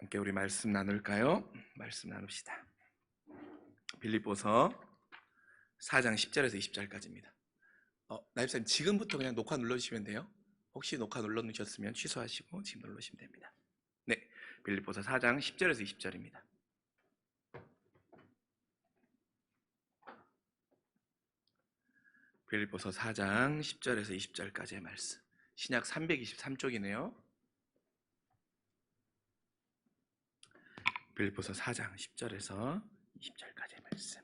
함께 우리 말씀 나눌까요? 말씀 나눕시다. 빌립보서 4장 10절에서 20절까지입니다. 나입사님 지금부터 그냥 녹화 눌러주시면 돼요. 혹시 녹화 눌러주셨으면 취소하시고 지금 눌러주시면 됩니다. 네, 빌립보서 4장 10절에서 20절입니다. 빌립보서 4장 10절에서 20절까지의 말씀. 신약 323쪽이네요. 빌립보서 4장 10절에서 20절까지의 말씀.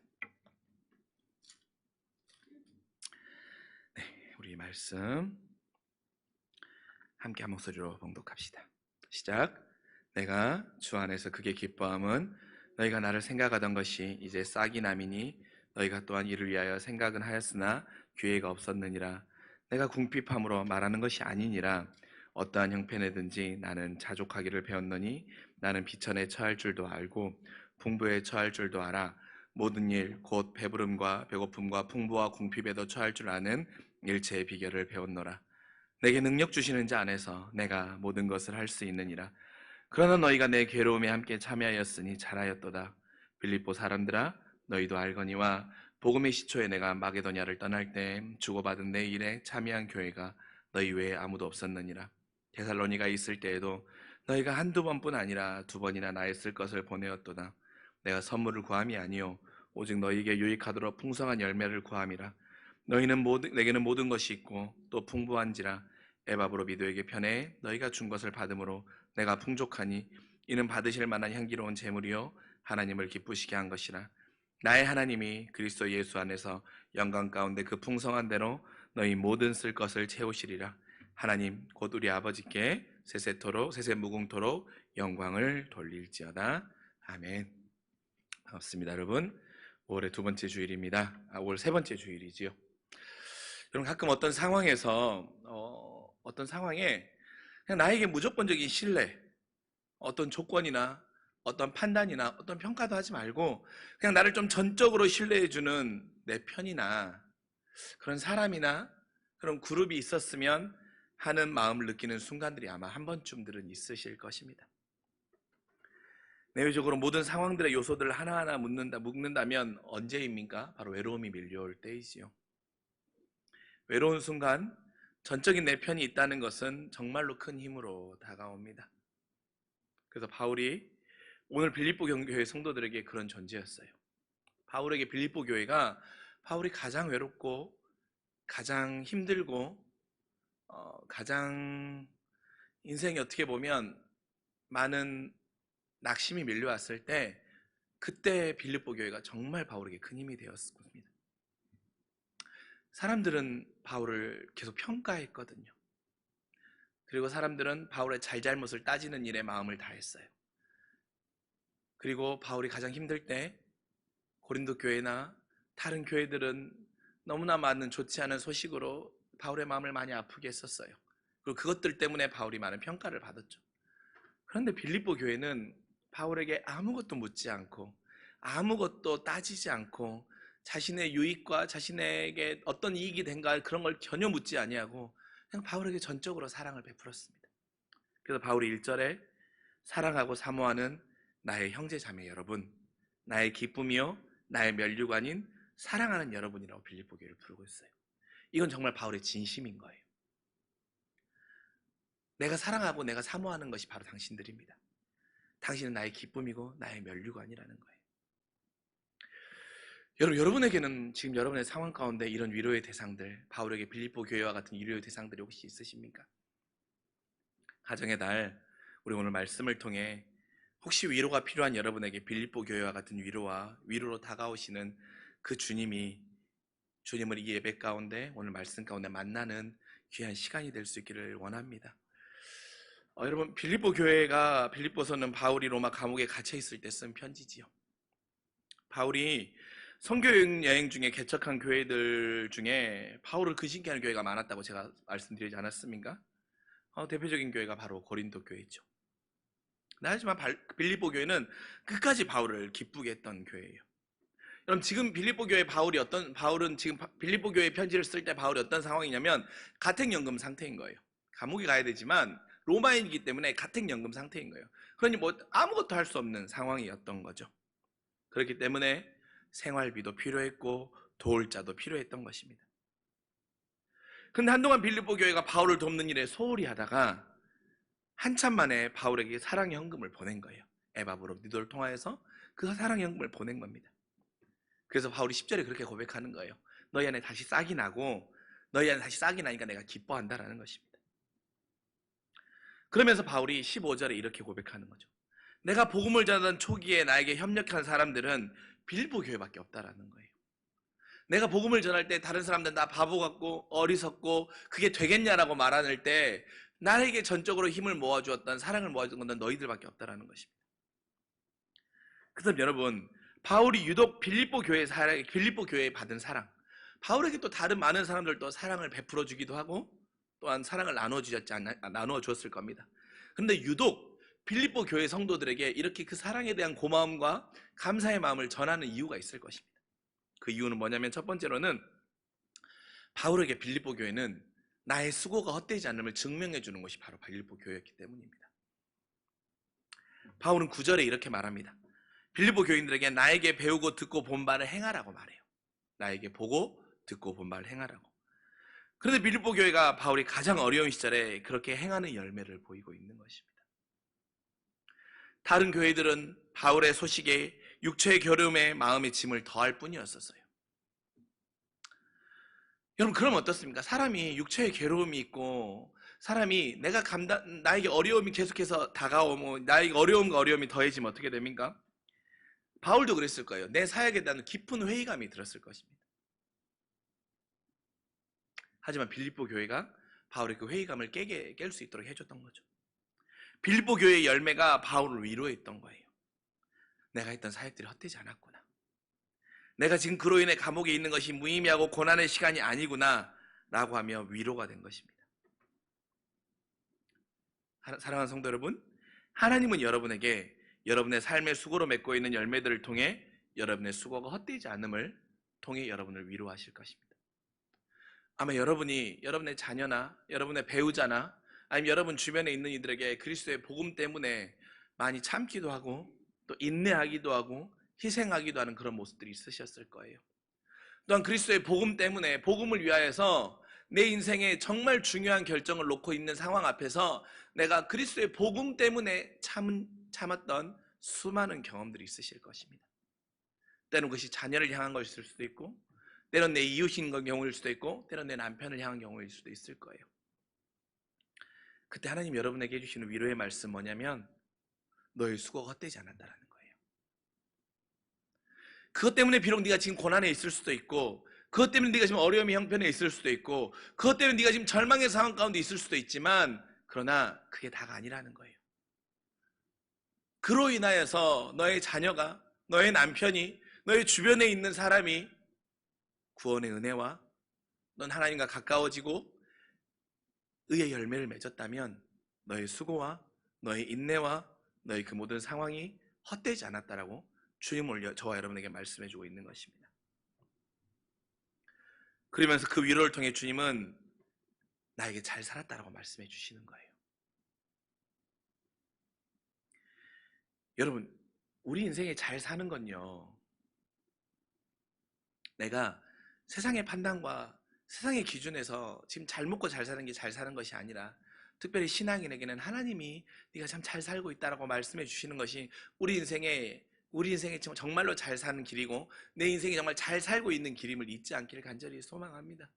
네, 우리 말씀 함께 한 목소리로 봉독합시다. 시작. 내가 주 안에서 크게 기뻐함은 너희가 나를 생각하던 것이 이제 싹이 남이니 너희가 또한 이를 위하여 생각은 하였으나 기회가 없었느니라. 내가 궁핍함으로 말하는 것이 아니니라. 어떠한 형편에든지 나는 자족하기를 배웠노니 나는 비천에 처할 줄도 알고 풍부에 처할 줄도 알아. 모든 일 곧 배부름과 배고픔과 풍부와 궁핍에도 처할 줄 아는 일체의 비결을 배웠노라. 내게 능력 주시는 자 안에서 내가 모든 것을 할 수 있느니라. 그러나 너희가 내 괴로움에 함께 참여하였으니 잘하였도다. 빌립보 사람들아, 너희도 알거니와 복음의 시초에 내가 마게도냐를 떠날 때 주고받은 내 일에 참여한 교회가 너희 외에 아무도 없었느니라. 데살로니가에 있을 때에도 너희가 한두 번뿐 아니라 두 번이나 나의 쓸 것을 보내었도다. 내가 선물을 구함이 아니요 오직 너희에게 유익하도록 풍성한 열매를 구함이라. 너희는 내게는 모든 것이 있고 또 풍부한지라. 에바브로미도에게 편해 너희가 준 것을 받음으로 내가 풍족하니 이는 받으실 만한 향기로운 제물이요 하나님을 기쁘시게 한 것이라. 나의 하나님이 그리스도 예수 안에서 영광 가운데 그 풍성한 대로 너희 모든 쓸 것을 채우시리라. 하나님 곧 우리 아버지께 세세토록 세세무궁토록 영광을 돌릴지어다. 아멘. 반갑습니다, 여러분. 5월의 두 번째 주일입니다. 5월 세 번째 주일이지요. 여러분, 가끔 어떤 상황에서 어떤 상황에 그냥 나에게 무조건적인 신뢰, 어떤 조건이나 어떤 판단이나 어떤 평가도 하지 말고 그냥 나를 좀 전적으로 신뢰해주는 내 편이나 그런 사람이나 그런 그룹이 있었으면 하는 마음을 느끼는 순간들이 아마 한 번쯤들은 있으실 것입니다. 내외적으로 모든 상황들의 요소들을 하나하나 묻는다면 언제입니까? 바로 외로움이 밀려올 때이지요. 외로운 순간 전적인 내 편이 있다는 것은 정말로 큰 힘으로 다가옵니다. 그래서 바울이 오늘 빌립보 교회 성도들에게 그런 존재였어요. 바울에게 빌립보 교회가 바울이 가장 외롭고 가장 힘들고 가장 인생이 어떻게 보면 많은 낙심이 밀려왔을 때 그때 빌립보 교회가 정말 바울에게 큰 힘이 되었습니다. 사람들은 바울을 계속 평가했거든요. 그리고 사람들은 바울의 잘잘못을 따지는 일에 마음을 다했어요. 그리고 바울이 가장 힘들 때 고린도 교회나 다른 교회들은 너무나 많은 좋지 않은 소식으로 바울의 마음을 많이 아프게 했었어요. 그리고 그것들 때문에 바울이 많은 평가를 받았죠. 그런데 빌립보 교회는 바울에게 아무것도 묻지 않고 아무것도 따지지 않고 자신의 유익과 자신에게 어떤 이익이 된가 그런 걸 전혀 묻지 아니하고 그냥 바울에게 전적으로 사랑을 베풀었습니다. 그래서 바울이 1절에 사랑하고 사모하는 나의 형제 자매 여러분, 나의 기쁨이요 나의 면류관인 사랑하는 여러분이라고 빌립보 교회를 부르고 있어요. 이건 정말 바울의 진심인 거예요. 내가 사랑하고 내가 사모하는 것이 바로 당신들입니다. 당신은 나의 기쁨이고 나의 면류관이라는 거예요. 여러분에게는 지금 여러분의 상황 가운데 이런 위로의 대상들, 바울에게 빌립보 교회와 같은 위로의 대상들이 혹시 있으십니까? 가정의 달, 우리 오늘 말씀을 통해 혹시 위로가 필요한 여러분에게 빌립보 교회와 같은 위로로 다가오시는 그 주님을 이 예배 가운데 오늘 말씀 가운데 만나는 귀한 시간이 될 수 있기를 원합니다. 여러분, 빌립보서는 바울이 로마 감옥에 갇혀 있을 때 쓴 편지지요. 바울이 선교 여행 중에 개척한 교회들 중에 바울을 근신케 하는 교회가 많았다고 제가 말씀드리지 않았습니까? 대표적인 교회가 바로 고린도 교회죠. 하지만 빌립보 교회는 끝까지 바울을 기쁘게 했던 교회예요. 그럼 지금 빌립보 교회 바울은 지금 빌립보 교회 편지를 쓸 때 바울이 어떤 상황이냐면 가택연금 상태인 거예요. 감옥에 가야 되지만 로마인이기 때문에 가택연금 상태인 거예요. 그러니 뭐 아무것도 할 수 없는 상황이었던 거죠. 그렇기 때문에 생활비도 필요했고 도울 자도 필요했던 것입니다. 근데 한동안 빌립보 교회가 바울을 돕는 일에 소홀히 하다가 한참 만에 바울에게 사랑의 헌금을 보낸 거예요. 에바브로 니도를 통하여서 그 사랑의 헌금을 보낸 겁니다. 그래서 바울이 10절에 그렇게 고백하는 거예요. 너희 안에 다시 싹이 나고 너희 안에 다시 싹이 나니까 내가 기뻐한다라는 것입니다. 그러면서 바울이 15절에 이렇게 고백하는 거죠. 내가 복음을 전하던 초기에 나에게 협력한 사람들은 빌립보 교회밖에 없다라는 거예요. 내가 복음을 전할 때 다른 사람들은 나 바보 같고 어리석고 그게 되겠냐라고 말할 때 나에게 전적으로 힘을 모아주었던, 사랑을 모아주던 건 너희들밖에 없다라는 것입니다. 그래서 여러분, 바울이 유독 빌립보 교회에 받은 사랑, 바울에게 또 다른 많은 사람들도 사랑을 베풀어 주기도 하고 또한 사랑을 나누어 주었을 겁니다. 그런데 유독 빌립보 교회 성도들에게 이렇게 그 사랑에 대한 고마움과 감사의 마음을 전하는 이유가 있을 것입니다. 그 이유는 뭐냐면 첫 번째로는 바울에게 빌립보 교회는 나의 수고가 헛되지 않음을 증명해 주는 것이 바로 빌립보 교회였기 때문입니다. 바울은 9절에 이렇게 말합니다. 빌립보 교인들에게 나에게 배우고 듣고 본 바를 행하라고 말해요. 나에게 보고 듣고 본 바를 행하라고. 그런데 빌립보 교회가 바울이 가장 어려운 시절에 그렇게 행하는 열매를 보이고 있는 것입니다. 다른 교회들은 바울의 소식에 육체의 겨려움에 마음의 짐을 더할 뿐이었었어요. 여러분, 그럼 어떻습니까? 사람이 육체의 괴로움이 있고 사람이 나에게 어려움이 계속해서 다가오고 나에게 어려움이 더해지면 어떻게 됩니까? 바울도 그랬을 거예요. 내 사역에 대한 깊은 회의감이 들었을 것입니다. 하지만 빌립보 교회가 바울의 그 회의감을 깰 수 있도록 해줬던 거죠. 빌립보 교회의 열매가 바울을 위로했던 거예요. 내가 했던 사역들이 헛되지 않았구나. 내가 지금 그로 인해 감옥에 있는 것이 무의미하고 고난의 시간이 아니구나 라고 하며 위로가 된 것입니다. 사랑하는 성도 여러분, 하나님은 여러분에게 여러분의 삶의 수고로 맺고 있는 열매들을 통해 여러분의 수고가 헛되지 않음을 통해 여러분을 위로하실 것입니다. 아마 여러분이 여러분의 자녀나 여러분의 배우자나 아니면 여러분 주변에 있는 이들에게 그리스도의 복음 때문에 많이 참기도 하고 또 인내하기도 하고 희생하기도 하는 그런 모습들이 있으셨을 거예요. 또한 그리스도의 복음 때문에 복음을 위하여서 내 인생에 정말 중요한 결정을 놓고 있는 상황 앞에서 내가 그리스도의 복음 때문에 참았던 수많은 경험들이 있으실 것입니다. 때로는 그것이 자녀를 향한 것일 수도 있고 때로는 내 이웃인 경우일 수도 있고 때로는 내 남편을 향한 경우일 수도 있을 거예요. 그때 하나님 여러분에게 해주시는 위로의 말씀 뭐냐면 너의 수고가 헛되지 않았다라는 거예요. 그것 때문에 비록 네가 지금 고난에 있을 수도 있고 그것 때문에 네가 지금 어려움의 형편에 있을 수도 있고 그것 때문에 네가 지금 절망의 상황 가운데 있을 수도 있지만 그러나 그게 다가 아니라는 거예요. 그로 인하여서 너의 자녀가, 너의 남편이, 너의 주변에 있는 사람이 구원의 은혜와 넌 하나님과 가까워지고 의의 열매를 맺었다면 너의 수고와 너의 인내와 너의 그 모든 상황이 헛되지 않았다라고 주님은 저와 여러분에게 말씀해주고 있는 것입니다. 그러면서 그 위로를 통해 주님은 나에게 잘 살았다라고 말씀해 주시는 거예요. 여러분, 우리 인생에 잘 사는 건요, 내가 세상의 판단과 세상의 기준에서 지금 잘 먹고 잘 사는 게 잘 사는 것이 아니라 특별히 신앙인에게는 하나님이 네가 참 잘 살고 있다라고 말씀해 주시는 것이 우리 인생에 정말로 잘 사는 길이고 내 인생이 정말 잘 살고 있는 길임을 잊지 않기를 간절히 소망합니다.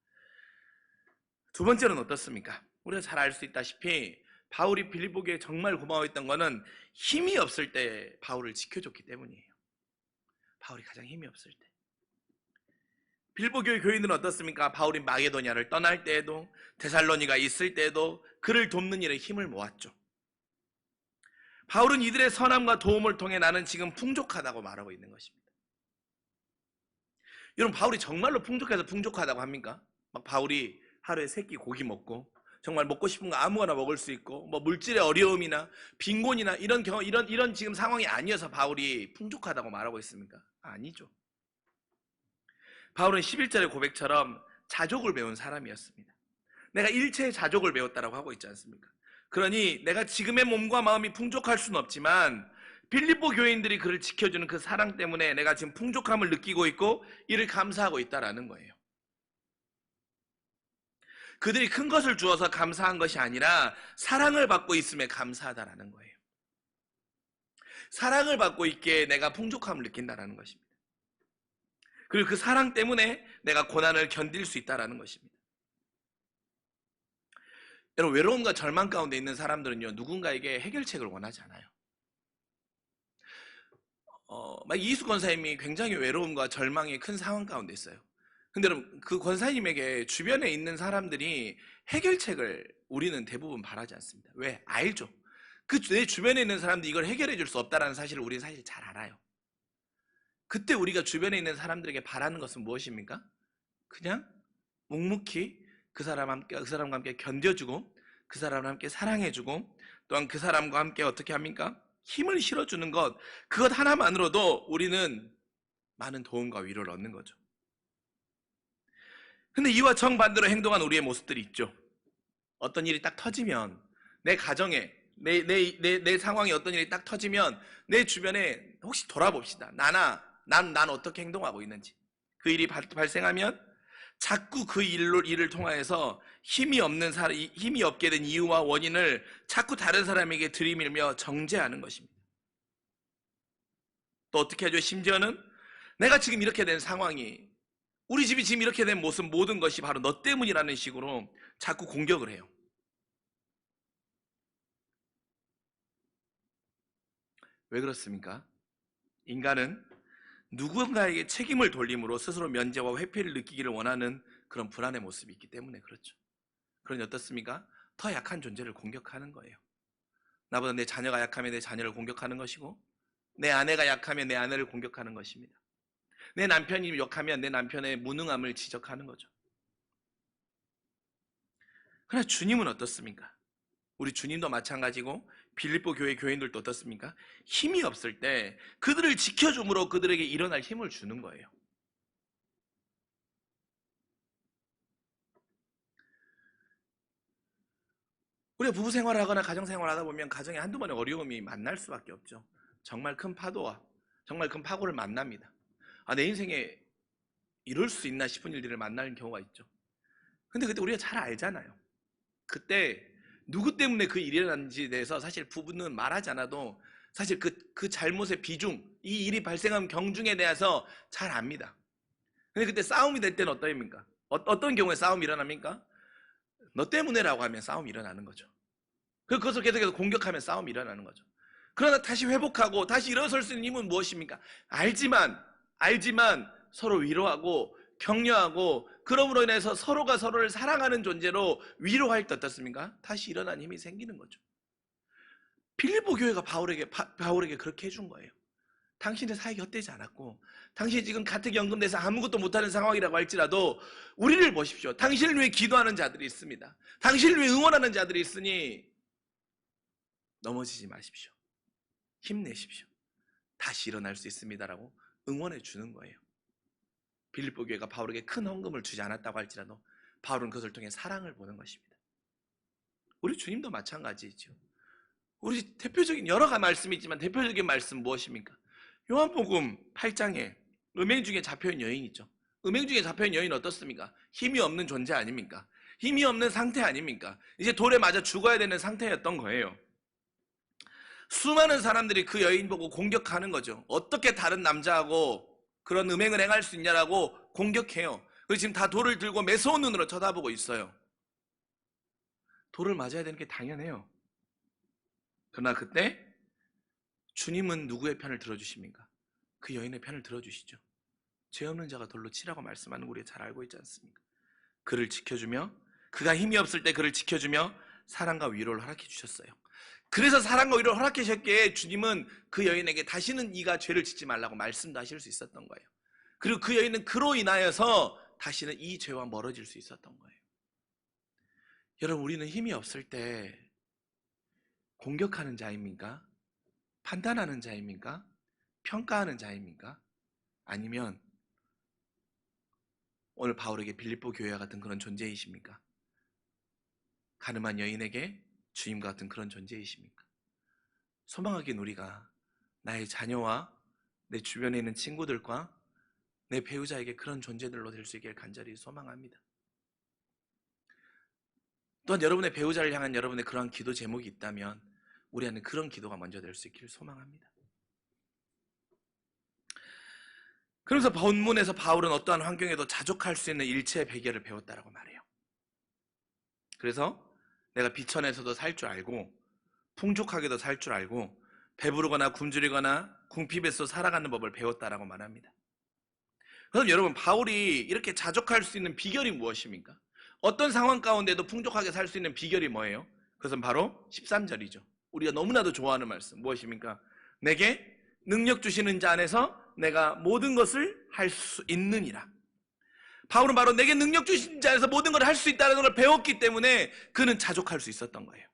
두 번째는 어떻습니까? 우리가 잘 알 수 있다시피 바울이 빌립보 교회에 정말 고마워했던 것은 힘이 없을 때 바울을 지켜줬기 때문이에요. 바울이 가장 힘이 없을 때. 빌립보 교회 교인들은 어떻습니까? 바울이 마게도냐를 떠날 때에도 데살로니가 있을 때에도 그를 돕는 일에 힘을 모았죠. 바울은 이들의 선함과 도움을 통해 나는 지금 풍족하다고 말하고 있는 것입니다. 여러분, 바울이 정말로 풍족해서 풍족하다고 합니까? 막 바울이 하루에 3끼 고기 먹고 정말 먹고 싶은 거 아무거나 먹을 수 있고 뭐 물질의 어려움이나 빈곤이나 이런 지금 상황이 아니어서 바울이 풍족하다고 말하고 있습니까? 아니죠. 바울은 11절의 고백처럼 자족을 배운 사람이었습니다. 내가 일체의 자족을 배웠다라고 하고 있지 않습니까? 그러니 내가 지금의 몸과 마음이 풍족할 수는 없지만 빌립보 교인들이 그를 지켜주는 그 사랑 때문에 내가 지금 풍족함을 느끼고 있고 이를 감사하고 있다라는 거예요. 그들이 큰 것을 주어서 감사한 것이 아니라 사랑을 받고 있음에 감사하다라는 거예요. 사랑을 받고 있기에 내가 풍족함을 느낀다라는 것입니다. 그리고 그 사랑 때문에 내가 고난을 견딜 수 있다라는 것입니다. 여러분, 외로움과 절망 가운데 있는 사람들은요, 누군가에게 해결책을 원하지 않아요. 막 이희수 권사님이 굉장히 외로움과 절망의 큰 상황 가운데 있어요. 근데 여러분, 그 권사님에게 주변에 있는 사람들이 해결책을 우리는 대부분 바라지 않습니다. 왜? 알죠. 내 주변에 있는 사람들이 이걸 해결해 줄 수 없다는 사실을 우리는 사실 잘 알아요. 그때 우리가 주변에 있는 사람들에게 바라는 것은 무엇입니까? 그냥 묵묵히 그 사람과 함께 견뎌주고 그 사람을 함께 사랑해주고 또한 그 사람과 함께 어떻게 합니까? 힘을 실어주는 것, 그것 하나만으로도 우리는 많은 도움과 위로를 얻는 거죠. 근데 이와 정반대로 행동한 우리의 모습들이 있죠. 어떤 일이 딱 터지면 내 가정에 내 상황에 어떤 일이 딱 터지면 내 주변에 혹시 돌아봅시다. 난 어떻게 행동하고 있는지. 그 일이 발생하면 자꾸 그 일을 통하여서 힘이 없게 된 이유와 원인을 자꾸 다른 사람에게 들이밀며 정죄하는 것입니다. 또 어떻게 하죠? 심지어는 내가 지금 이렇게 된 상황이, 우리 집이 지금 이렇게 된 모습, 모든 것이 바로 너 때문이라는 식으로 자꾸 공격을 해요. 왜 그렇습니까? 인간은 누군가에게 책임을 돌림으로 스스로 면제와 회피를 느끼기를 원하는 그런 불안의 모습이 있기 때문에 그렇죠. 그러니 어떻습니까? 더 약한 존재를 공격하는 거예요. 나보다 내 자녀가 약하면 내 자녀를 공격하는 것이고, 내 아내가 약하면 내 아내를 공격하는 것입니다. 내 남편이 약하면 내 남편의 무능함을 지적하는 거죠. 그러나 주님은 어떻습니까? 우리 주님도 마찬가지고 빌립보 교회 교인들도 어떻습니까? 힘이 없을 때 그들을 지켜줌으로 그들에게 일어날 힘을 주는 거예요. 우리가 부부 생활을 하거나 가정 생활을 하다 보면 가정에 한두 번의 어려움이 만날 수밖에 없죠. 정말 큰 파도와 정말 큰 파고를 만납니다. 내 인생에 이럴 수 있나 싶은 일들을 만나는 경우가 있죠. 근데 그때 우리가 잘 알잖아요. 그때 누구 때문에 그 일이 일어났는지에 대해서 사실 부부는 말하지 않아도 사실 그 잘못의 비중, 이 일이 발생한 경중에 대해서 잘 압니다. 근데 그때 싸움이 될 때는 어떠합니까? 어떤 경우에 싸움이 일어납니까? 너 때문에라고 하면 싸움이 일어나는 거죠. 그것을 계속해서 공격하면 싸움이 일어나는 거죠. 그러나 다시 회복하고 다시 일어설 수 있는 힘은 무엇입니까? 알지만 서로 위로하고 격려하고 그러므로 인해서 서로가 서로를 사랑하는 존재로 위로할 때 어떻습니까? 다시 일어나는 힘이 생기는 거죠. 빌립보 교회가 바울에게 그렇게 해준 거예요. 당신의 사역이 헛되지 않았고 당신이 지금 가택연금돼서 아무것도 못하는 상황이라고 할지라도 우리를 보십시오. 당신을 위해 기도하는 자들이 있습니다. 당신을 위해 응원하는 자들이 있으니 넘어지지 마십시오. 힘내십시오. 다시 일어날 수 있습니다라고 응원해 주는 거예요. 빌립보 교회가 바울에게 큰 헌금을 주지 않았다고 할지라도 바울은 그것을 통해 사랑을 보는 것입니다. 우리 주님도 마찬가지죠. 우리 대표적인 여러 가지 말씀이 있지만 대표적인 말씀 무엇입니까? 요한복음 8장에 음행 중에 잡혀있는 여인 있죠. 음행 중에 잡혀있는 여인은 어떻습니까? 힘이 없는 존재 아닙니까? 힘이 없는 상태 아닙니까? 이제 돌에 맞아 죽어야 되는 상태였던 거예요. 수많은 사람들이 그 여인 보고 공격하는 거죠. 어떻게 다른 남자하고 그런 음행을 행할 수 있냐라고 공격해요. 그래서 지금 다 돌을 들고 매서운 눈으로 쳐다보고 있어요. 돌을 맞아야 되는 게 당연해요. 그러나 그때 주님은 누구의 편을 들어주십니까? 그 여인의 편을 들어주시죠. 죄 없는 자가 돌로 치라고 말씀하는 거 우리가 잘 알고 있지 않습니까? 그를 지켜주며 그가 힘이 없을 때 그를 지켜주며 사랑과 위로를 허락해 주셨어요. 그래서 사랑과 위로를 허락해 주셨기에 주님은 그 여인에게 다시는 네가 죄를 짓지 말라고 말씀도 하실 수 있었던 거예요. 그리고 그 여인은 그로 인하여서 다시는 이 죄와 멀어질 수 있었던 거예요. 여러분, 우리는 힘이 없을 때 공격하는 자입니까? 판단하는 자입니까? 평가하는 자입니까? 아니면 오늘 바울에게 빌립보 교회와 같은 그런 존재이십니까? 가늠한 여인에게 주님과 같은 그런 존재이십니까? 소망하기는 우리가 나의 자녀와 내 주변에 있는 친구들과 내 배우자에게 그런 존재들로 될 수 있기를 간절히 소망합니다. 또한 여러분의 배우자를 향한 여러분의 그러한 기도 제목이 있다면 우리 안에 그런 기도가 먼저 될 수 있기를 소망합니다. 그러면서 본문에서 바울은 어떠한 환경에도 자족할 수 있는 일체의 비결을 배웠다라고 말해요. 그래서 내가 비천에서도 살 줄 알고 풍족하게도 살 줄 알고 배부르거나 굶주리거나 궁핍에서 살아가는 법을 배웠다라고 말합니다. 그럼 여러분, 바울이 이렇게 자족할 수 있는 비결이 무엇입니까? 어떤 상황 가운데도 풍족하게 살 수 있는 비결이 뭐예요? 그것은 바로 13절이죠. 우리가 너무나도 좋아하는 말씀 무엇입니까? 내게 능력 주시는 자 안에서 내가 모든 것을 할 수 있느니라. 바울은 바로 내게 능력 주신 자 안에서 모든 걸 할 수 있다는 걸 배웠기 때문에 그는 자족할 수 있었던 거예요.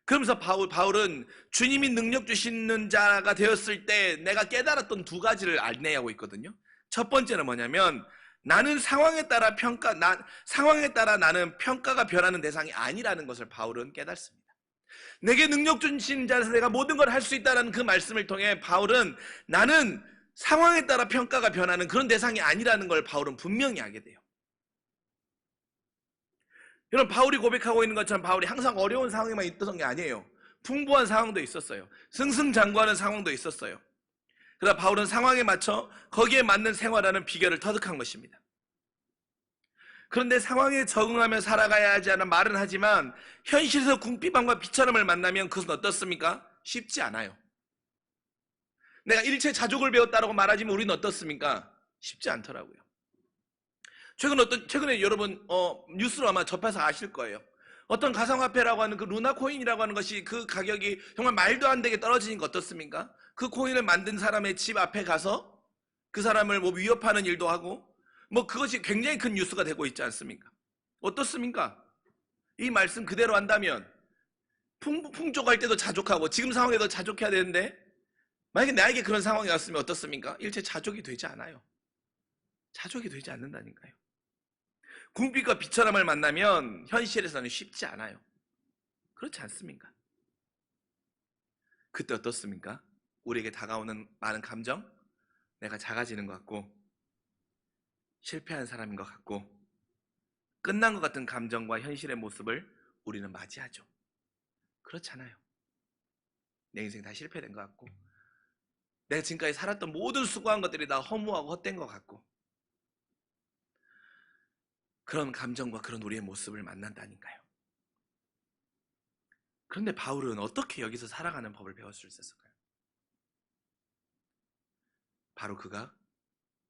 그러면서 바울은 주님이 능력 주시는 자가 되었을 때 내가 깨달았던 두 가지를 안내하고 있거든요. 첫 번째는 뭐냐면 상황에 따라 나는 평가가 변하는 대상이 아니라는 것을 바울은 깨닫습니다. 내게 능력 주신 자에서 내가 모든 걸 할 수 있다는 그 말씀을 통해 바울은 나는 상황에 따라 평가가 변하는 그런 대상이 아니라는 걸 바울은 분명히 알게 돼요. 여러분, 바울이 고백하고 있는 것처럼 바울이 항상 어려운 상황에만 있던 게 아니에요. 풍부한 상황도 있었어요. 승승장구하는 상황도 있었어요. 그러나 바울은 상황에 맞춰 거기에 맞는 생활하는 비결을 터득한 것입니다. 그런데 상황에 적응하며 살아가야 하지 않은 말은 하지만 현실에서 궁핍함과 비천함을 만나면 그것은 어떻습니까? 쉽지 않아요. 내가 일체 자족을 배웠다고 말하지만 우리는 어떻습니까? 쉽지 않더라고요. 최근에 여러분 뉴스로 아마 접해서 아실 거예요. 어떤 가상화폐라고 하는 그 루나코인이라고 하는 것이 그 가격이 정말 말도 안 되게 떨어지는 거 어떻습니까? 그 코인을 만든 사람의 집 앞에 가서 그 사람을 위협하는 일도 하고 그것이 굉장히 큰 뉴스가 되고 있지 않습니까? 어떻습니까? 이 말씀 그대로 한다면 풍족할 때도 자족하고 지금 상황에도 자족해야 되는데 만약에 나에게 그런 상황이 왔으면 어떻습니까? 일체 자족이 되지 않아요. 자족이 되지 않는다니까요. 궁핍과 비천함을 만나면 현실에서는 쉽지 않아요. 그렇지 않습니까? 그때 어떻습니까? 우리에게 다가오는 많은 감정, 내가 작아지는 것 같고 실패한 사람인 것 같고 끝난 것 같은 감정과 현실의 모습을 우리는 맞이하죠. 그렇잖아요. 내 인생 다 실패된 것 같고 내가 지금까지 살았던 모든 수고한 것들이 다 허무하고 헛된 것 같고 그런 감정과 그런 우리의 모습을 만난다니까요. 그런데 바울은 어떻게 여기서 살아가는 법을 배울 수 있었을까요? 바로 그가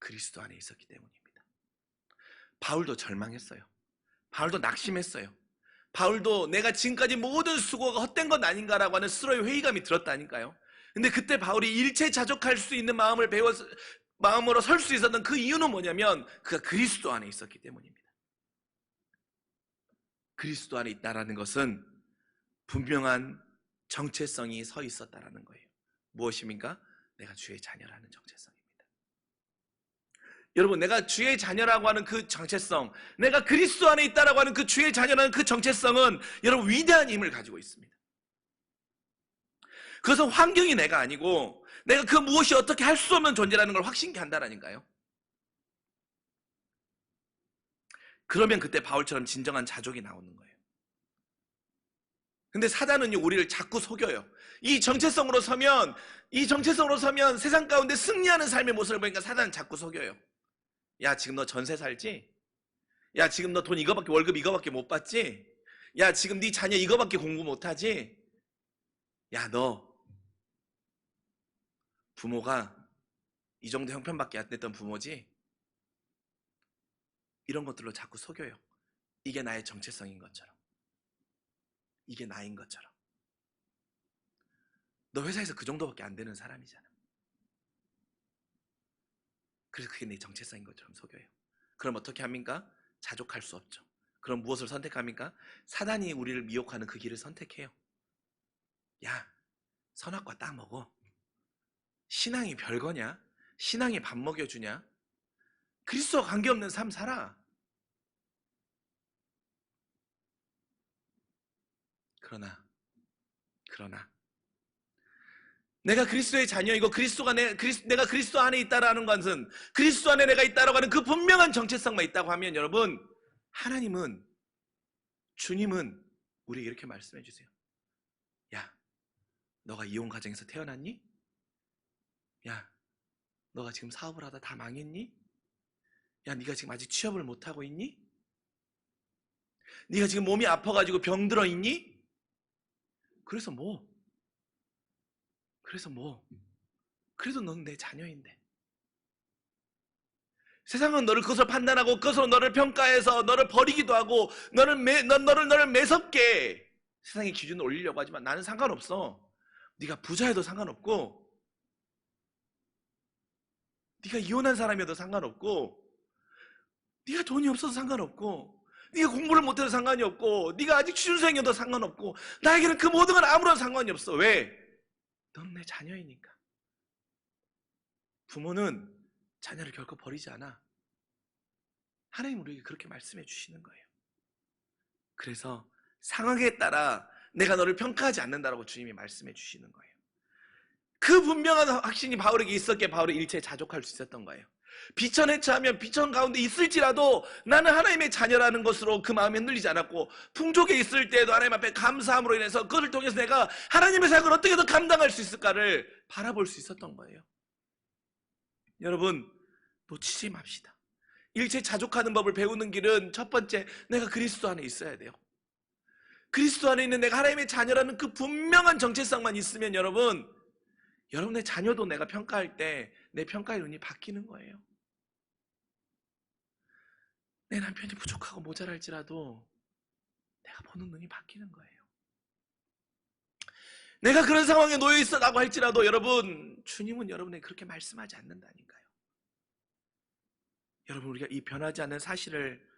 그리스도 안에 있었기 때문입니다. 바울도 절망했어요. 바울도 낙심했어요. 바울도 내가 지금까지 모든 수고가 헛된 것 아닌가라고 하는 스스로의 회의감이 들었다니까요. 근데 그때 바울이 일체 자족할 수 있는 마음으로 설 수 있었던 그 이유는 뭐냐면 그가 그리스도 안에 있었기 때문입니다. 그리스도 안에 있다라는 것은 분명한 정체성이 서 있었다라는 거예요. 무엇입니까? 내가 주의 자녀라는 정체성입니다. 여러분, 내가 주의 자녀라고 하는 그 정체성, 내가 그리스도 안에 있다라고 하는 그 주의 자녀라는 그 정체성은 여러분 위대한 힘을 가지고 있습니다. 그것은 환경이 내가 아니고 내가 그 무엇이 어떻게 할 수 없는 존재라는 걸 확신케 한다라니까요. 그러면 그때 바울처럼 진정한 자족이 나오는 거예요. 근데 사단은요, 우리를 자꾸 속여요. 이 정체성으로 서면 세상 가운데 승리하는 삶의 모습을 보니까 사단은 자꾸 속여요. 야, 지금 너 전세 살지? 야, 지금 너 돈 이거밖에, 월급 이거밖에 못 받지? 야, 지금 네 자녀 이거밖에 공부 못하지? 야, 너 부모가 이 정도 형편밖에 안 됐던 부모지? 이런 것들로 자꾸 속여요. 이게 나의 정체성인 것처럼, 이게 나인 것처럼. 너 회사에서 그 정도밖에 안 되는 사람이잖아. 그래서 그게 내 정체성인 것처럼 속여요. 그럼 어떻게 합니까? 자족할 수 없죠. 그럼 무엇을 선택합니까? 사단이 우리를 미혹하는 그 길을 선택해요. 야, 선악과 딱 먹어. 신앙이 별거냐? 신앙이 밥 먹여주냐? 그리스도와 관계없는 삶 살아. 그러나 내가 그리스도의 자녀이고 내가 그리스도 안에 있다라는 것은, 그리스도 안에 내가 있다라고 하는 그 분명한 정체성만 있다고 하면, 여러분, 하나님은, 주님은 우리에게 이렇게 말씀해 주세요. 야, 너가 이혼 가정에서 태어났니? 야, 너가 지금 사업을 하다 다 망했니? 야, 네가 지금 아직 취업을 못하고 있니? 네가 지금 몸이 아파가지고 병들어 있니? 그래서 뭐? 그래도 너는 내 자녀인데. 세상은 너를 그것을 판단하고 그것으로 너를 평가해서 너를 버리기도 하고 너를 매섭게 세상의 기준을 올리려고 하지만 나는 상관없어. 네가 부자여도 상관없고, 네가 이혼한 사람이어도 상관없고, 네가 돈이 없어도 상관없고, 네가 공부를 못해도 상관이 없고, 네가 아직 취준생이어도 상관없고, 나에게는 그 모든 건 아무런 상관이 없어. 왜? 넌 내 자녀이니까. 부모는 자녀를 결코 버리지 않아. 하나님 우리에게 그렇게 말씀해 주시는 거예요. 그래서 상황에 따라 내가 너를 평가하지 않는다라고 주님이 말씀해 주시는 거예요. 그 분명한 확신이 바울에게 있었기에 바울이 일체에 자족할 수 있었던 거예요. 비천에 처하면 비천 가운데 있을지라도 나는 하나님의 자녀라는 것으로 그 마음이 흔들리지 않았고, 풍족에 있을 때에도 하나님 앞에 감사함으로 인해서 그것을 통해서 내가 하나님의 사역을 어떻게 더 감당할 수 있을까를 바라볼 수 있었던 거예요. 여러분, 놓치지 맙시다. 일체 자족하는 법을 배우는 길은 첫 번째, 내가 그리스도 안에 있어야 돼요. 그리스도 안에 있는 내가 하나님의 자녀라는 그 분명한 정체성만 있으면 여러분의 자녀도 내가 평가할 때 내 평가의 눈이 바뀌는 거예요. 내 남편이 부족하고 모자랄지라도 내가 보는 눈이 바뀌는 거예요. 내가 그런 상황에 놓여 있어라고 할지라도 여러분, 주님은 여러분에게 그렇게 말씀하지 않는다니까요. 여러분, 우리가 이 변하지 않는 사실을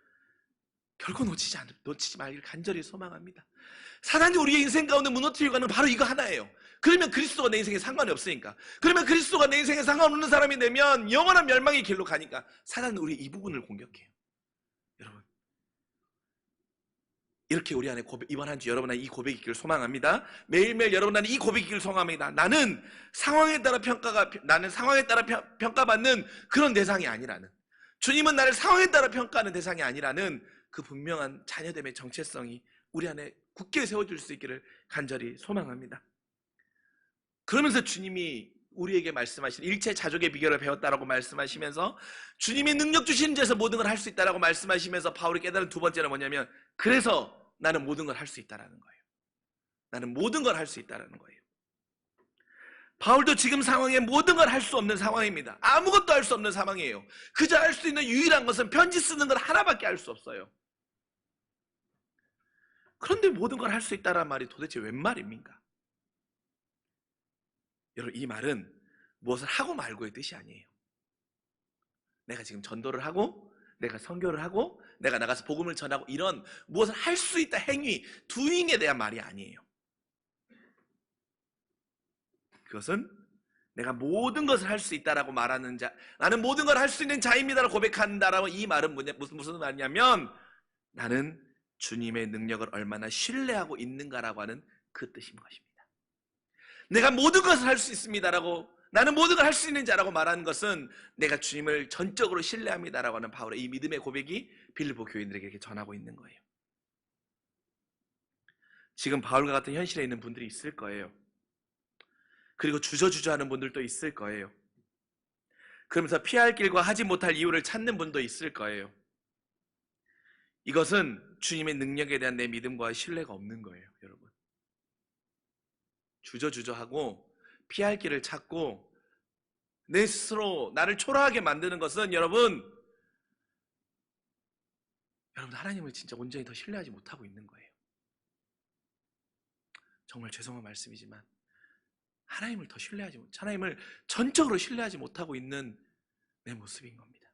결코 놓치지 말길 간절히 소망합니다. 사단이 우리의 인생 가운데 무너뜨리고 가는 바로 이거 하나예요. 그러면 그리스도가 내 인생에 상관이 없으니까. 그러면 그리스도가 내 인생에 상관없는 사람이 되면 영원한 멸망의 길로 가니까 사단은 우리 이 부분을 공격해요. 여러분, 이렇게 우리 안에 이번 한 주 여러분 안에 이 고백이 있기를 소망합니다. 매일매일 여러분 안에 이 고백이 있기를 소망합니다. 나는 상황에 따라 평가받는 그런 대상이 아니라는, 주님은 나를 상황에 따라 평가하는 대상이 아니라는 그 분명한 자녀됨의 정체성이 우리 안에 굳게 세워질 수 있기를 간절히 소망합니다. 그러면서 주님이 우리에게 말씀하신 일체 자족의 비결을 배웠다라고 말씀하시면서, 주님이 능력 주시는 데서 모든 걸 할 수 있다라고 말씀하시면서 바울이 깨달은 두 번째는 뭐냐면, 그래서 나는 모든 걸 할 수 있다라는 거예요. 나는 모든 걸 할 수 있다라는 거예요. 바울도 지금 상황에 모든 걸 할 수 없는 상황입니다. 아무것도 할 수 없는 상황이에요. 그저 할 수 있는 유일한 것은 편지 쓰는 걸 하나밖에 할 수 없어요. 그런데 모든 걸 할 수 있다는 말이 도대체 웬 말입니까? 여러분, 이 말은 무엇을 하고 말고의 뜻이 아니에요. 내가 지금 전도를 하고, 내가 선교를 하고, 내가 나가서 복음을 전하고, 이런 무엇을 할 수 있다 행위, doing에 대한 말이 아니에요. 그것은 내가 모든 것을 할 수 있다라고 말하는 자, 나는 모든 걸 할 수 있는 자입니다라고 고백한다라고, 이 말은 무슨 말이냐면, 나는 주님의 능력을 얼마나 신뢰하고 있는가라고 하는 그 뜻인 것입니다. 내가 모든 것을 할 수 있습니다라고, 나는 모든 걸 할 수 있는 자라고 말하는 것은 내가 주님을 전적으로 신뢰합니다라고 하는 바울의 이 믿음의 고백이 빌립보 교인들에게 이렇게 전하고 있는 거예요. 지금 바울과 같은 현실에 있는 분들이 있을 거예요. 그리고 주저주저하는 분들도 있을 거예요. 그러면서 피할 길과 하지 못할 이유를 찾는 분도 있을 거예요. 이것은 주님의 능력에 대한 내 믿음과 신뢰가 없는 거예요, 여러분. 주저주저하고 피할 길을 찾고 내 스스로 나를 초라하게 만드는 것은 여러분 하나님을 진짜 온전히 더 신뢰하지 못하고 있는 거예요. 정말 죄송한 말씀이지만 하나님을 전적으로 신뢰하지 못하고 있는 내 모습인 겁니다.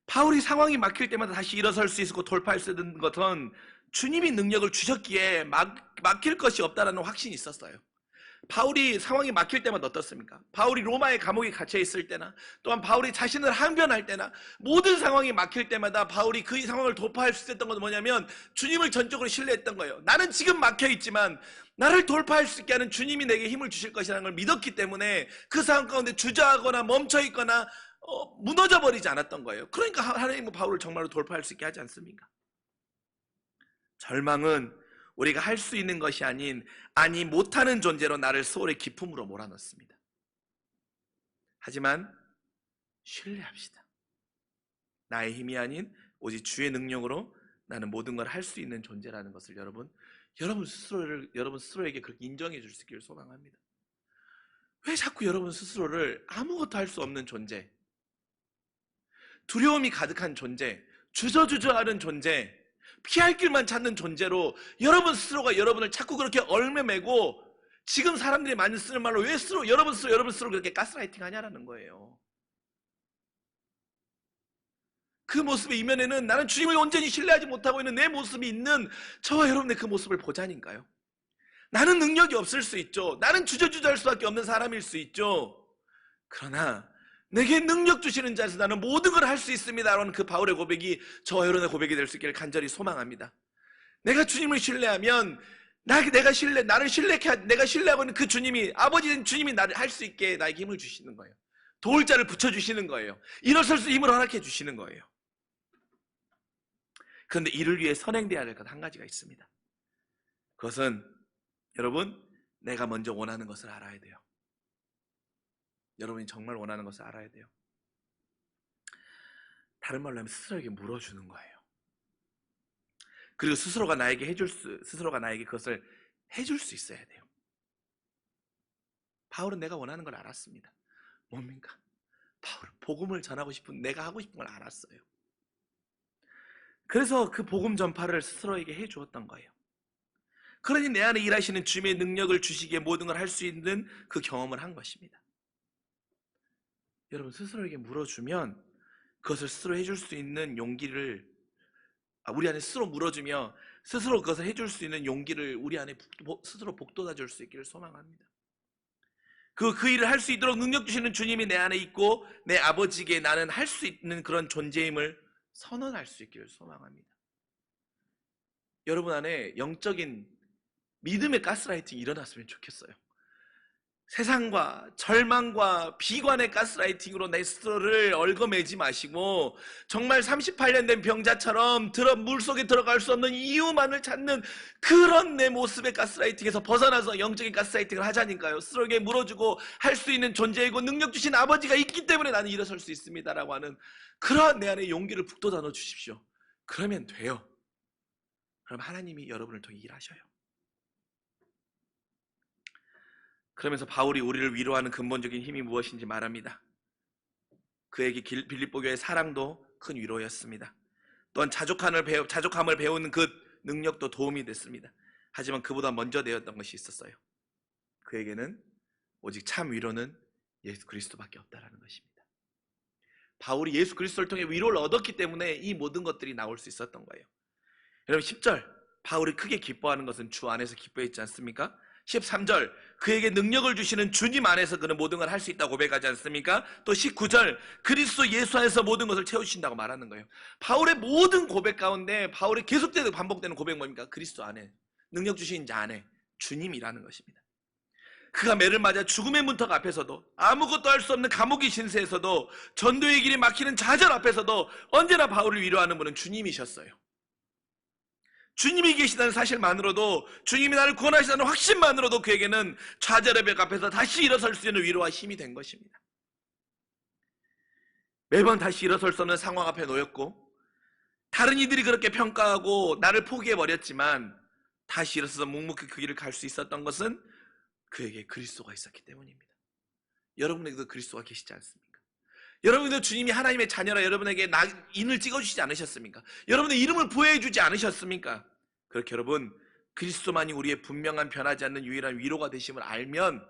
바울이 상황이 막힐 때마다 다시 일어설 수 있고 돌파할 수 있는 것은 주님이 능력을 주셨기에 막힐 것이 없다는 확신이 있었어요. 바울이 상황이 막힐 때마다 어떻습니까? 바울이 로마의 감옥에 갇혀 있을 때나 또한 바울이 자신을 항변할 때나 모든 상황이 막힐 때마다 바울이 그 상황을 돌파할 수 있었던 건 뭐냐면 주님을 전적으로 신뢰했던 거예요. 나는 지금 막혀 있지만 나를 돌파할 수 있게 하는 주님이 내게 힘을 주실 것이라는 걸 믿었기 때문에 그 상황 가운데 주저하거나 멈춰 있거나 무너져 버리지 않았던 거예요. 그러니까 하나님은 바울을 정말로 돌파할 수 있게 하지 않습니까? 절망은 우리가 할 수 있는 것이 아닌 못하는 존재로 나를 소울의 깊음으로 몰아넣습니다. 하지만 신뢰합시다. 나의 힘이 아닌 오직 주의 능력으로 나는 모든 걸 할 수 있는 존재라는 것을 여러분 스스로에게 그렇게 인정해 줄 수 있기를 소망합니다. 왜 자꾸 여러분 스스로를 아무것도 할 수 없는 존재, 두려움이 가득한 존재, 주저주저하는 존재, 피할 길만 찾는 존재로 여러분 스스로가 여러분을 자꾸 그렇게 얽매매고 지금 사람들이 많이 쓰는 말로 왜 여러분 스스로 그렇게 가스라이팅 하냐라는 거예요. 그 모습의 이면에는 나는 주님을 온전히 신뢰하지 못하고 있는 내 모습이 있는 저와 여러분의 그 모습을 보자니까요. 나는 능력이 없을 수 있죠. 나는 주저주저할 수밖에 없는 사람일 수 있죠. 그러나 내게 능력 주시는 자에서 나는 모든 걸 할 수 있습니다 라는 그 바울의 고백이 저와 여러분의 고백이 될 수 있기를 간절히 소망합니다. 내가 주님을 신뢰하면 내가 신뢰하고 있는 그 주님이, 아버지는 주님이 나를 할 수 있게 나에게 힘을 주시는 거예요. 도울 자를 붙여주시는 거예요. 일어설 수 힘을 허락해 주시는 거예요. 그런데 이를 위해 선행되어야 될 것 한 가지가 있습니다. 그것은 여러분, 내가 먼저 원하는 것을 알아야 돼요. 여러분이 정말 원하는 것을 알아야 돼요. 다른 말로 하면 스스로에게 물어주는 거예요. 그리고 스스로가 나에게 그것을 해줄 수 있어야 돼요. 바울은 내가 원하는 걸 알았습니다. 뭡니까? 바울은 복음을 전하고 싶은, 내가 하고 싶은 걸 알았어요. 그래서 그 복음 전파를 스스로에게 해주었던 거예요. 그러니 내 안에 일하시는 주님의 능력을 주시기에 모든 걸 할 수 있는 그 경험을 한 것입니다. 여러분, 스스로에게 물어주면 그것을 스스로 해줄 수 있는 용기를, 우리 안에 스스로 물어주며 스스로 그것을 해줄 수 있는 용기를 우리 안에 스스로 복돋아 줄 수 있기를 소망합니다. 그 일을 할 수 있도록 능력 주시는 주님이 내 안에 있고 내 아버지에게 나는 할 수 있는 그런 존재임을 선언할 수 있기를 소망합니다. 여러분 안에 영적인 믿음의 가스라이팅이 일어났으면 좋겠어요. 세상과 절망과 비관의 가스라이팅으로 내 스스로를 얽어매지 마시고 정말 38년 된 병자처럼 물속에 들어갈 수 없는 이유만을 찾는 그런 내 모습의 가스라이팅에서 벗어나서 영적인 가스라이팅을 하자니까요. 스스로에게 물어주고 할 수 있는 존재이고 능력 주신 아버지가 있기 때문에 나는 일어설 수 있습니다 라고 하는 그러한 내 안에 용기를 북돋아 넣어 주십시오. 그러면 돼요. 그럼 하나님이 여러분을 통해 일하셔요. 그러면서 바울이 우리를 위로하는 근본적인 힘이 무엇인지 말합니다. 그에게 빌립보 교회의 사랑도 큰 위로였습니다. 또한 자족함을 배우는 그 능력도 도움이 됐습니다. 하지만 그보다 먼저 되었던 것이 있었어요. 그에게는 오직 참 위로는 예수 그리스도밖에 없다라는 것입니다. 바울이 예수 그리스도를 통해 위로를 얻었기 때문에 이 모든 것들이 나올 수 있었던 거예요. 여러분 10절, 바울이 크게 기뻐하는 것은 주 안에서 기뻐했지 않습니까? 13절, 그에게 능력을 주시는 주님 안에서 그는 모든 걸 할 수 있다고 고백하지 않습니까? 또 19절, 그리스도 예수 안에서 모든 것을 채우신다고 말하는 거예요. 바울의 모든 고백 가운데 바울의 계속되고 반복되는 고백 뭡니까? 그리스도 안에, 능력 주신 자 안에 주님이라는 것입니다. 그가 매를 맞아 죽음의 문턱 앞에서도, 아무것도 할 수 없는 감옥의 신세에서도, 전도의 길이 막히는 좌절 앞에서도 언제나 바울을 위로하는 분은 주님이셨어요. 주님이 계시다는 사실만으로도, 주님이 나를 구원하시다는 확신만으로도 그에게는 좌절의 벽 앞에서 다시 일어설 수 있는 위로와 힘이 된 것입니다. 매번 다시 일어설 수 없는 상황 앞에 놓였고 다른 이들이 그렇게 평가하고 나를 포기해버렸지만 다시 일어서서 묵묵히 그 길을 갈 수 있었던 것은 그에게 그리스도가 있었기 때문입니다. 여러분에게도 그리스도가 계시지 않습니까? 여러분도 주님이 하나님의 자녀라 여러분에게 인을 찍어주시지 않으셨습니까? 여러분의 이름을 부여해주지 않으셨습니까? 그렇게 여러분, 그리스도만이 우리의 분명한 변하지 않는 유일한 위로가 되심을 알면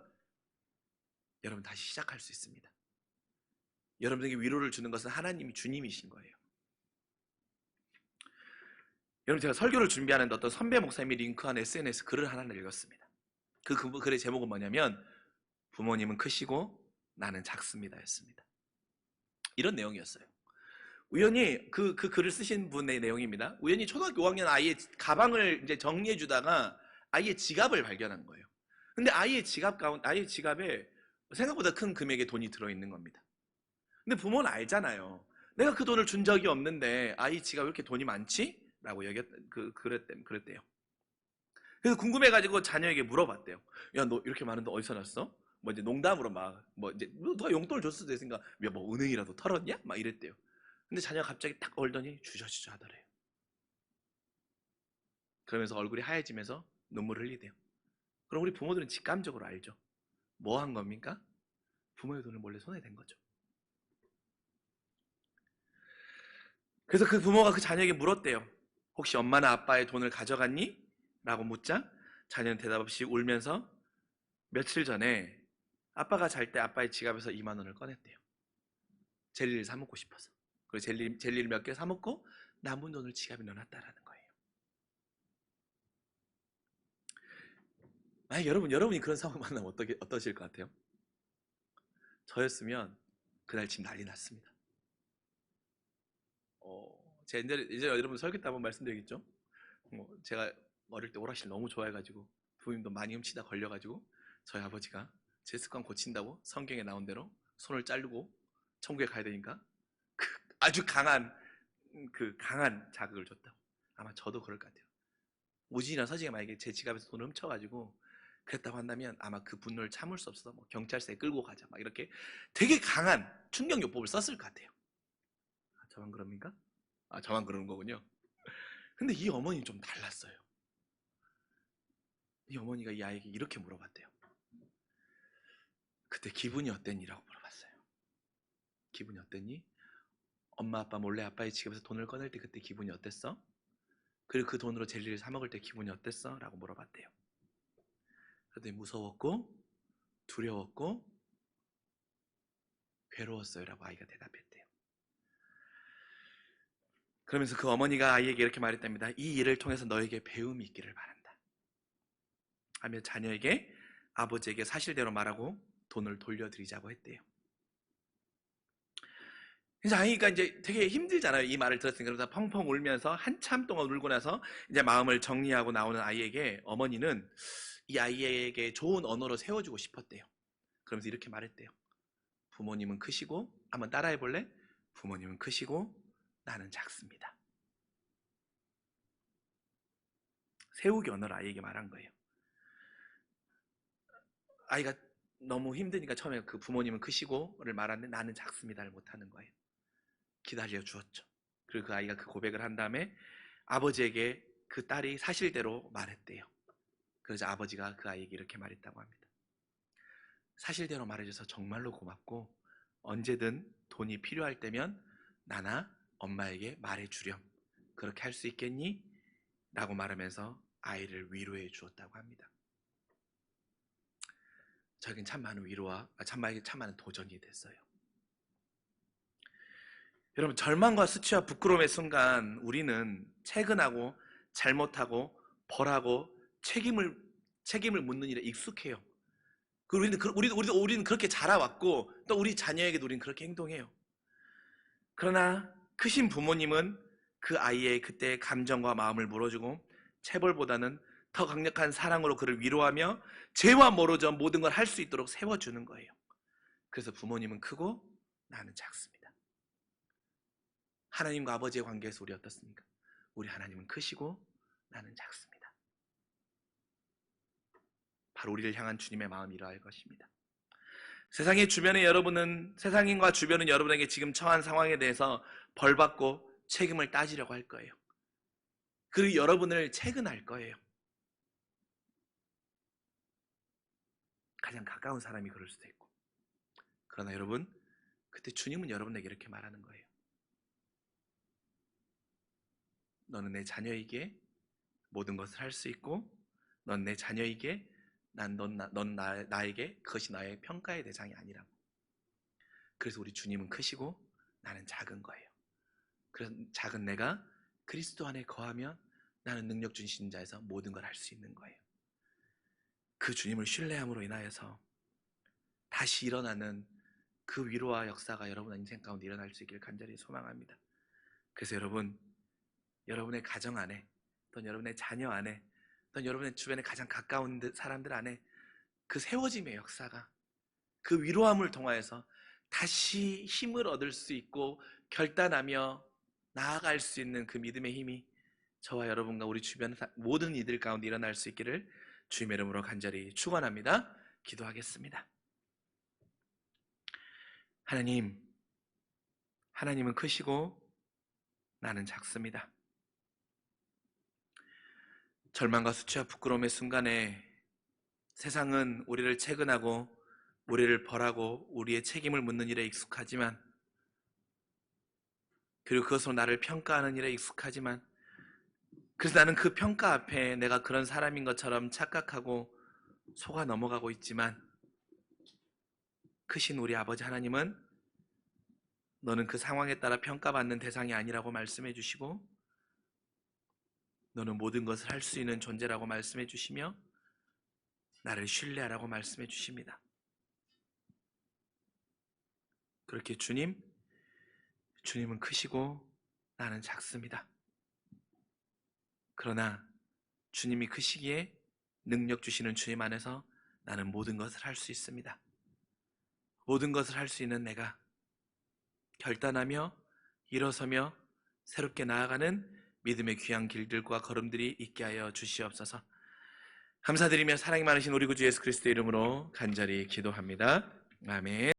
여러분 다시 시작할 수 있습니다. 여러분에게 위로를 주는 것은 하나님이 주님이신 거예요. 여러분, 제가 설교를 준비하는데 어떤 선배 목사님이 링크한 SNS 글을 하나 읽었습니다. 그 글의 제목은 뭐냐면 부모님은 크시고 나는 작습니다 였습니다. 이런 내용이었어요. 우연히 그 글을 쓰신 분의 내용입니다. 우연히 초등학교 5학년 아이의 가방을 이제 정리해 주다가 아이의 지갑을 발견한 거예요. 근데 아이의 지갑에 생각보다 큰 금액의 돈이 들어있는 겁니다. 근데 부모는 알잖아요. 내가 그 돈을 준 적이 없는데 아이 지갑에 왜 이렇게 돈이 많지? 라고 그랬대요. 그래서 궁금해가지고 자녀에게 물어봤대요. 야, 너 이렇게 많은데 어디서 났어? 뭐 이제 농담으로 누가 용돈을 줬을 때 생각, 야, 뭐 은행이라도 털었냐? 막 이랬대요. 근데 자녀가 갑자기 딱 얼더니 주저주저 하더래요. 그러면서 얼굴이 하얘지면서 눈물을 흘리대요. 그럼 우리 부모들은 직감적으로 알죠. 뭐 한 겁니까? 부모의 돈을 몰래 손에 댄 거죠. 그래서 그 부모가 그 자녀에게 물었대요. 혹시 엄마나 아빠의 돈을 가져갔니? 라고 묻자 자녀는 대답 없이 울면서 며칠 전에 아빠가 잘 때 아빠의 지갑에서 2만 원을 꺼냈대요. 젤리를 사 먹고 싶어서. 그리고 젤리를 몇 개 사 먹고 남은 돈을 지갑에 넣어놨다라는 거예요. 만약 여러분이 그런 상황 만나면 어떠실 것 같아요? 저였으면 그날 집 난리 났습니다. 제가 이제 여러분 설교 때 한번 말씀드리겠죠? 제가 어릴 때 오락실 너무 좋아해가지고 부모님도 많이 훔치다 걸려가지고 저희 아버지가 제 습관 고친다고 성경에 나온 대로 손을 자르고 천국에 가야 되니까 아주 강한 자극을 줬다고. 아마 저도 그럴 것 같아요. 우진이나 서진이가 만약에 제 지갑에서 돈을 훔쳐가지고 그랬다고 한다면 아마 그 분노를 참을 수 없어서 뭐 경찰서에 끌고 가자 막 이렇게 되게 강한 충격요법을 썼을 것 같아요. 저만 그럽니까? 저만 그러는 거군요. 근데 이 어머니는 좀 달랐어요. 이 어머니가 이 아이에게 이렇게 물어봤대요. 그때 기분이 어땠니? 라고 물어봤어요. 기분이 어땠니? 엄마 아빠 몰래 아빠의 지갑에서 돈을 꺼낼 때 그때 기분이 어땠어? 그리고 그 돈으로 젤리를 사 먹을 때 기분이 어땠어? 라고 물어봤대요. 그랬더니 무서웠고 두려웠고 괴로웠어요 라고 아이가 대답했대요. 그러면서 그 어머니가 아이에게 이렇게 말했답니다. 이 일을 통해서 너에게 배움이 있기를 바란다 하며 자녀에게 아버지에게 사실대로 말하고 돈을 돌려드리자고 했대요. 그래서 아이가 이제 되게 힘들잖아요. 이 말을 들었으니까. 그래서 펑펑 울면서 한참 동안 울고 나서 이제 마음을 정리하고 나오는 아이에게 어머니는 이 아이에게 좋은 언어로 세워주고 싶었대요. 그러면서 이렇게 말했대요. 부모님은 크시고, 한번 따라해 볼래? 부모님은 크시고 나는 작습니다. 세우기 언어를 아이에게 말한 거예요. 아이가 너무 힘드니까 처음에 그 부모님은 크시고를 말하는데 나는 작습니다를 못하는 거예요. 기다려 주었죠. 그리고 그 아이가 그 고백을 한 다음에 아버지에게 그 딸이 사실대로 말했대요. 그래서 아버지가 그 아이에게 이렇게 말했다고 합니다. 사실대로 말해줘서 정말로 고맙고 언제든 돈이 필요할 때면 나나 엄마에게 말해주렴. 그렇게 할 수 있겠니? 라고 말하면서 아이를 위로해 주었다고 합니다. 저에겐 참 많은 위로와 참 많은 도전이 됐어요. 여러분, 절망과 수치와 부끄러움의 순간 우리는 채근하고 잘못하고 벌하고 책임을 묻는 일에 익숙해요. 우리는 그렇게 자라왔고 또 우리 자녀에게도 우리는 그렇게 행동해요. 그러나 크신 부모님은 그 아이의 그때의 감정과 마음을 물어주고 체벌보다는 더 강력한 사랑으로 그를 위로하며 죄와 모르죠 모든 걸 할 수 있도록 세워주는 거예요. 그래서 부모님은 크고 나는 작습니다. 하나님과 아버지의 관계에서 우리 어떻습니까? 우리 하나님은 크시고 나는 작습니다. 바로 우리를 향한 주님의 마음이 이러할 것입니다. 세상의 주변은 여러분에게 지금 처한 상황에 대해서 벌받고 책임을 따지려고 할 거예요. 그리고 여러분을 채근할 거예요. 가장 가까운 사람이 그럴 수도 있고. 그러나 여러분, 그때 주님은 여러분에게 이렇게 말하는 거예요. 너는 내 자녀에게 모든 것을 할 수 있고 넌 내 자녀에게 나에게 그것이 나의 평가의 대상이 아니라고. 그래서 우리 주님은 크시고 나는 작은 거예요. 그래서 작은 내가 그리스도 안에 거하면 나는 능력 주신 자에서 모든 걸 할 수 있는 거예요. 그 주님을 신뢰함으로 인하여서 다시 일어나는 그 위로와 역사가 여러분 인생 가운데 일어날 수 있길 간절히 소망합니다. 그래서 여러분, 여러분의 가정 안에, 또는 여러분의 자녀 안에, 또는 여러분의 주변에 가장 가까운 사람들 안에 그 세워짐의 역사가, 그 위로함을 통하여서 다시 힘을 얻을 수 있고 결단하며 나아갈 수 있는 그 믿음의 힘이 저와 여러분과 우리 주변 모든 이들 가운데 일어날 수 있기를 주님의 이름으로 간절히 축원합니다. 기도하겠습니다. 하나님, 하나님은 크시고 나는 작습니다. 절망과 수치와 부끄러움의 순간에 세상은 우리를 채근하고 우리를 벌하고 우리의 책임을 묻는 일에 익숙하지만, 그리고 그것으로 나를 평가하는 일에 익숙하지만, 그래서 나는 그 평가 앞에 내가 그런 사람인 것처럼 착각하고 속아 넘어가고 있지만, 크신 우리 아버지 하나님은 너는 그 상황에 따라 평가받는 대상이 아니라고 말씀해 주시고, 너는 모든 것을 할 수 있는 존재라고 말씀해 주시며 나를 신뢰하라고 말씀해 주십니다. 그렇게 주님은 크시고 나는 작습니다. 그러나 주님이 크시기에 능력 주시는 주님 안에서 나는 모든 것을 할 수 있습니다. 모든 것을 할 수 있는 내가 결단하며 일어서며 새롭게 나아가는 믿음의 귀한 길들과 걸음들이 있게 하여 주시옵소서. 감사드리며 사랑이 많으신 우리 구주 예수 그리스도의 이름으로 간절히 기도합니다. 아멘.